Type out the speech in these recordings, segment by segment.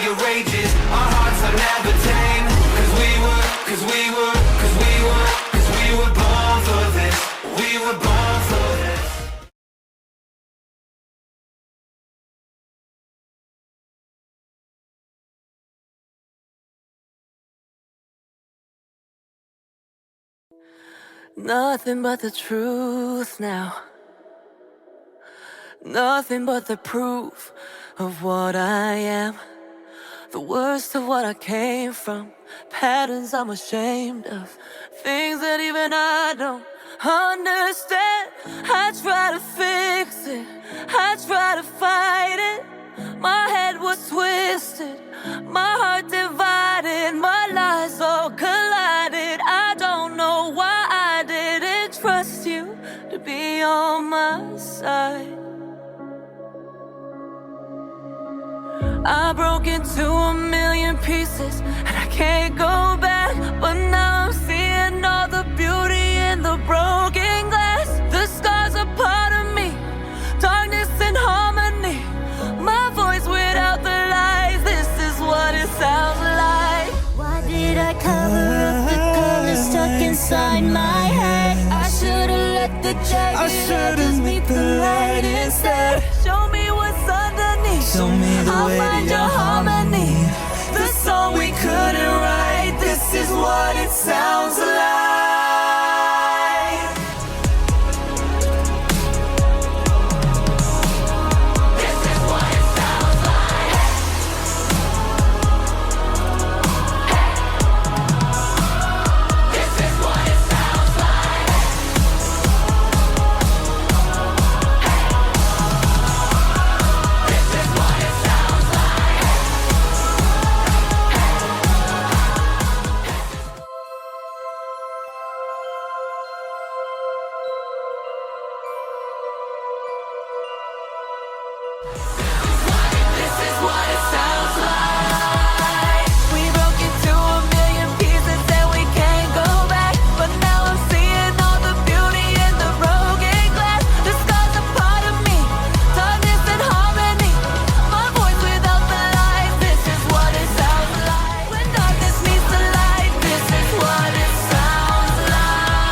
your rages. Our hearts are never tame. Cause we were born for this. We were born for this. Nothing but the truth now. Nothing but the proof of what I am. The worst of what I came from. Patterns I'm ashamed of. Things that even I don't understand. I try to fix it, I try to fight it. My head was twisted, my heart divided. My lies all collided. I don't know why I didn't trust you to be on my side. I broke into a million pieces and I can't go back. But now I'm seeing all the beauty in the broken glass. The scars are part of me, darkness and harmony. My voice without the lies, this is what it sounds like. Why did I cover up the color stuck inside my head? I should've let the jagged meet the light instead. Show me what's underneath, Show me the I'll way to find your your harmony. The song we couldn't write, this is what it sounds like. This is what it sounds like. This is what it sounds like. This is what it sounds like. This is what it sounds like. We broke into a million pieces and we can't go back. But now I'm seeing all the beauty in the broken glass. The scars are part of me, darkness and harmony. My voice without the lies, this is what it sounds like. When darkness meets the light, this is what it sounds like.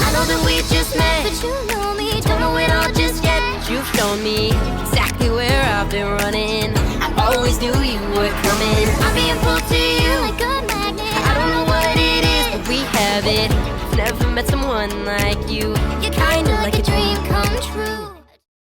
I know that we just met, but you know me, don't know it all just yet. You've shown me exactly where I've been running. I always knew you were coming. I'm being pulled to you like a magnet. I don't know what it is, but we have it. I've never met someone like you. You're kinda like a dream come true.